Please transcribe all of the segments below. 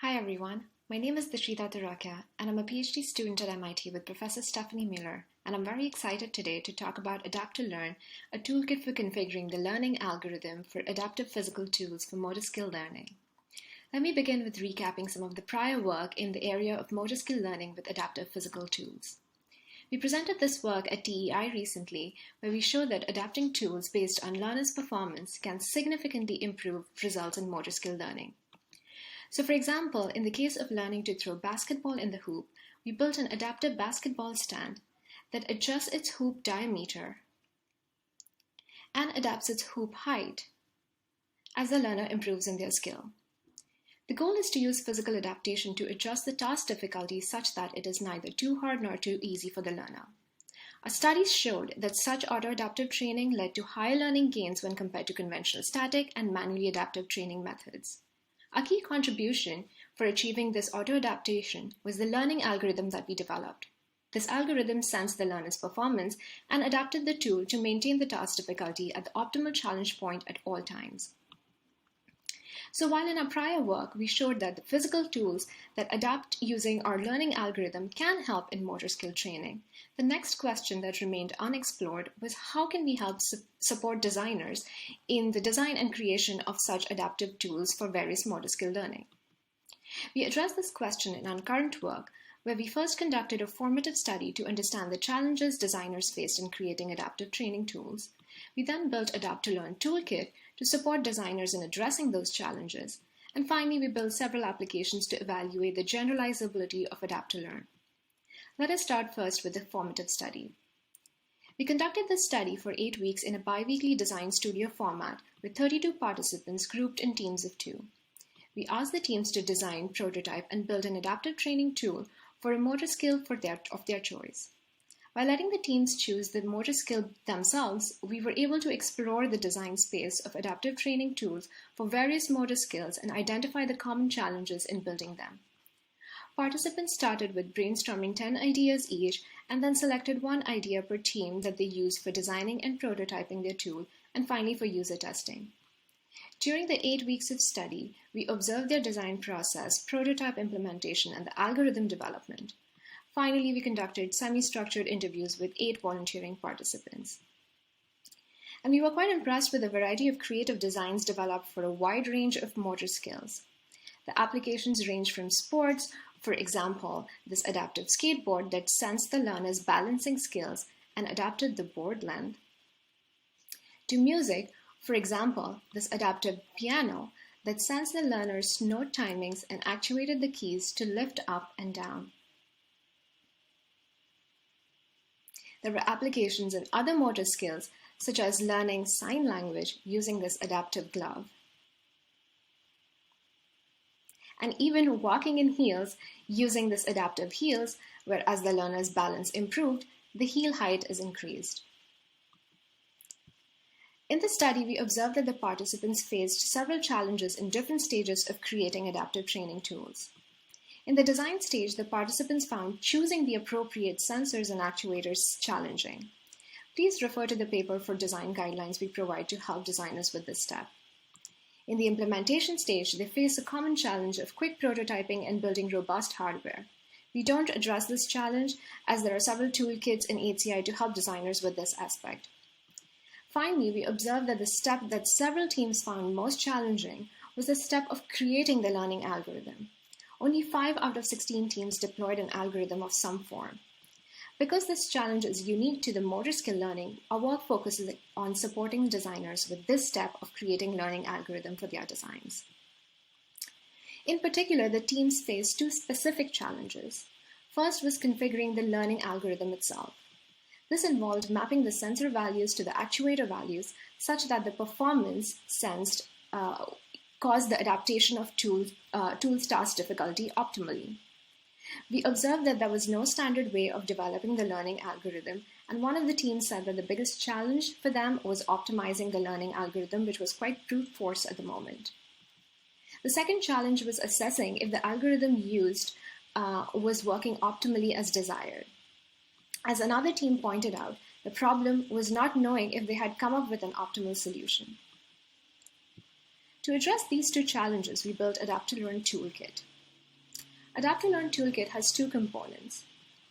Hi everyone, my name is Dishita Turakhia and I'm a PhD student at MIT with Professor Stefanie Mueller, and I'm very excited today to talk about Adapt2Learn, a toolkit for configuring the learning algorithm for adaptive physical tools for motor skill learning. Let me begin with recapping some of the prior work in the area of motor skill learning with adaptive physical tools. We presented this work at TEI recently, where we showed that adapting tools based on learners' performance can significantly improve results in motor skill learning. So for example, in the case of learning to throw basketball in the hoop, we built an adaptive basketball stand that adjusts its hoop diameter and adapts its hoop height as the learner improves in their skill. The goal is to use physical adaptation to adjust the task difficulty such that it is neither too hard nor too easy for the learner. Our studies showed that such auto-adaptive training led to higher learning gains when compared to conventional static and manually adaptive training methods. A key contribution for achieving this auto-adaptation was the learning algorithm that we developed. This algorithm sensed the learner's performance and adapted the tool to maintain the task difficulty at the optimal challenge point at all times. So while in our prior work we showed that the physical tools that adapt using our learning algorithm can help in motor skill training, the next question that remained unexplored was how can we help support designers in the design and creation of such adaptive tools for various motor skill learning. We addressed this question in our current work, where we first conducted a formative study to understand the challenges designers faced in creating adaptive training tools. We then built Adapt2Learn Toolkit to support designers in addressing those challenges. And finally, we built several applications to evaluate the generalizability of Adapt2Learn. Let us start first with the formative study. We conducted this study for 8 weeks in a bi-weekly design studio format with 32 participants grouped in teams of 2. We asked the teams to design, prototype, and build an adaptive training tool for a motor skill of their choice. By letting the teams choose the motor skill themselves, we were able to explore the design space of adaptive training tools for various motor skills and identify the common challenges in building them. Participants started with brainstorming 10 ideas each and then selected one idea per team that they used for designing and prototyping their tool, and finally for user testing. During the 8 weeks of study, we observed their design process, prototype implementation, and the algorithm development. Finally, we conducted semi-structured interviews with 8 volunteering participants. And we were quite impressed with the variety of creative designs developed for a wide range of motor skills. The applications range from sports, for example, this adaptive skateboard that sensed the learner's balancing skills and adapted the board length, to music, for example, this adaptive piano that sensed the learner's note timings and actuated the keys to lift up and down. There were applications in other motor skills, such as learning sign language using this adaptive glove, and even walking in heels using this adaptive heels, where as the learner's balance improved, the heel height is increased. In the study, we observed that the participants faced several challenges in different stages of creating adaptive training tools. In the design stage, the participants found choosing the appropriate sensors and actuators challenging. Please refer to the paper for design guidelines we provide to help designers with this step. In the implementation stage, they face a common challenge of quick prototyping and building robust hardware. We don't address this challenge as there are several toolkits in HCI to help designers with this aspect. Finally, we observed that the step that several teams found most challenging was the step of creating the learning algorithm. Only 5 out of 16 teams deployed an algorithm of some form. Because this challenge is unique to the motor skill learning, our work focuses on supporting designers with this step of creating learning algorithm for their designs. In particular, the teams faced 2 specific challenges. First was configuring the learning algorithm itself. This involved mapping the sensor values to the actuator values such that the performance sensed caused the adaptation of tool's task difficulty optimally. We observed that there was no standard way of developing the learning algorithm, and one of the teams said that the biggest challenge for them was optimizing the learning algorithm, which was quite brute force at the moment. The second challenge was assessing if the algorithm used was working optimally as desired. As another team pointed out, the problem was not knowing if they had come up with an optimal solution. To address these 2 challenges, we built Adapt2Learn Toolkit. Adapt2Learn Toolkit has two components.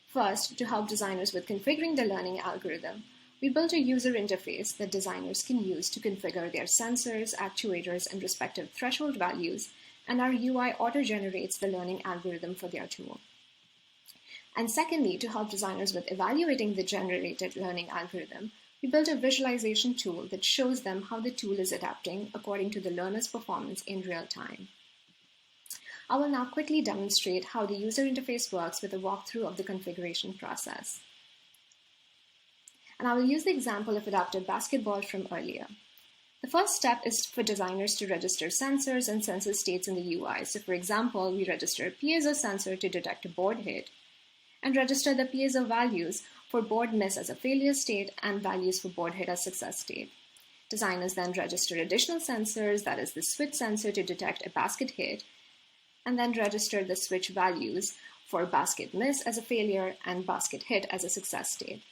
First, to help designers with configuring the learning algorithm, we built a user interface that designers can use to configure their sensors, actuators, and respective threshold values, and our UI auto-generates the learning algorithm for their tool. And secondly, to help designers with evaluating the generated learning algorithm, we built a visualization tool that shows them how the tool is adapting according to the learner's performance in real time. I will now quickly demonstrate how the user interface works with a walkthrough of the configuration process. And I will use the example of adaptive basketball from earlier. The first step is for designers to register sensors and sensor states in the UI. So for example, we register a piezo sensor to detect a board hit and register the piezo values for board miss as a failure state and values for board hit as success state. Designers then register additional sensors, that is the switch sensor to detect a basket hit, and then register the switch values for basket miss as a failure and basket hit as a success state.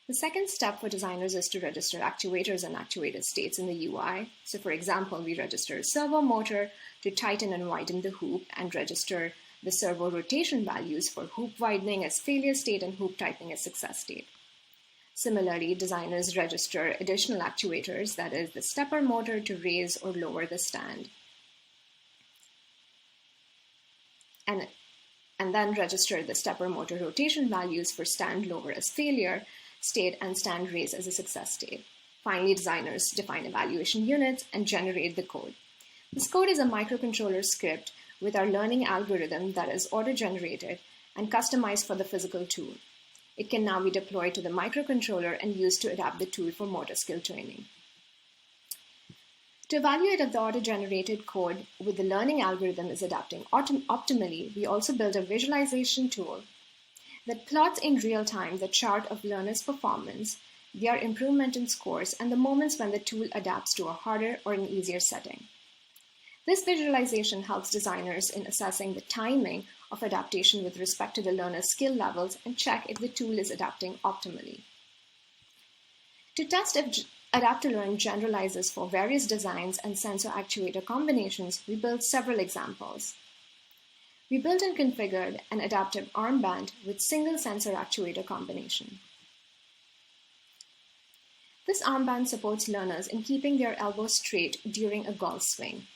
The second step for designers is to register actuators and actuator states in the UI. So for example, we register a servo motor to tighten and widen the hoop and register the servo rotation values for hoop widening as failure state and hoop tightening as success state. Similarly, designers register additional actuators, that is the stepper motor to raise or lower the stand. And then register the stepper motor rotation values for stand lower as failure state and stand raise as a success state. Finally, designers define evaluation units and generate the code. This code is a microcontroller script with our learning algorithm that is auto-generated and customized for the physical tool. It can now be deployed to the microcontroller and used to adapt the tool for motor skill training. To evaluate if the auto-generated code with the learning algorithm is adapting optimally, we also built a visualization tool that plots in real time the chart of learners' performance, their improvement in scores, and the moments when the tool adapts to a harder or an easier setting. This visualization helps designers in assessing the timing of adaptation with respect to the learner's skill levels and check if the tool is adapting optimally. To test if Adapt2Learn generalizes for various designs and sensor actuator combinations, we built several examples. We built and configured an adaptive armband with single sensor actuator combination. This armband supports learners in keeping their elbow straight during a golf swing.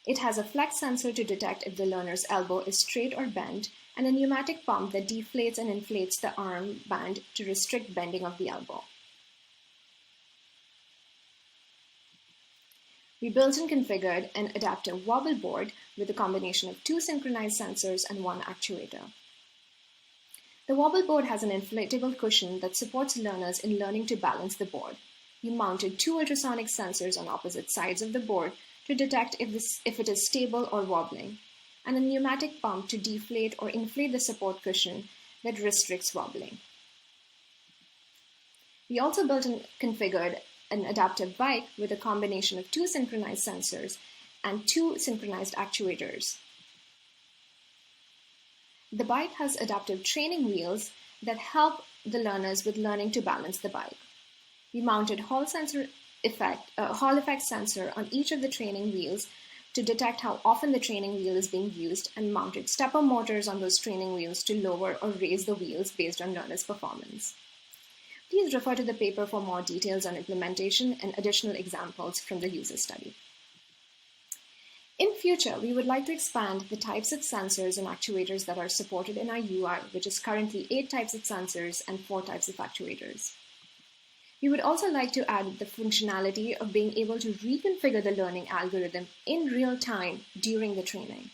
It has a flex sensor to detect if the learner's elbow is straight or bent, and a pneumatic pump that deflates and inflates the armband to restrict bending of the elbow. We built and configured an adaptive Wobble Board with a combination of 2 synchronized sensors and 1 actuator. The Wobble Board has an inflatable cushion that supports learners in learning to balance the board. We mounted 2 ultrasonic sensors on opposite sides of the board to detect if it is stable or wobbling, and a pneumatic pump to deflate or inflate the support cushion that restricts wobbling. We also built and configured an adaptive bike with a combination of 2 synchronized sensors and 2 synchronized actuators. The bike has adaptive training wheels that help the learners with learning to balance the bike. We mounted Hall effect sensor on each of the training wheels to detect how often the training wheel is being used, and mounted stepper motors on those training wheels to lower or raise the wheels based on learners' performance. Please refer to the paper for more details on implementation and additional examples from the user study. In future, we would like to expand the types of sensors and actuators that are supported in our UI, which is currently 8 types of sensors and 4 types of actuators. We would also like to add the functionality of being able to reconfigure the learning algorithm in real time during the training.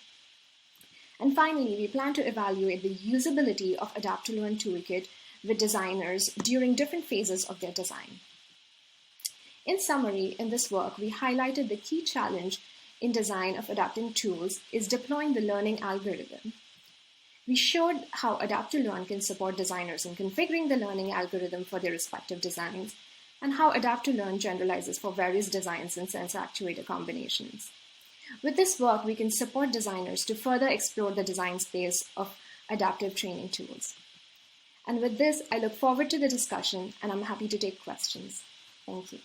And finally, we plan to evaluate the usability of Adapt2Learn Toolkit with designers during different phases of their design. In summary, in this work, we highlighted the key challenge in design of adapting tools is deploying the learning algorithm. We showed how Adapt2Learn can support designers in configuring the learning algorithm for their respective designs, and how Adapt2Learn generalizes for various designs and sensor actuator combinations. With this work, we can support designers to further explore the design space of adaptive training tools. And with this, I look forward to the discussion, and I'm happy to take questions. Thank you.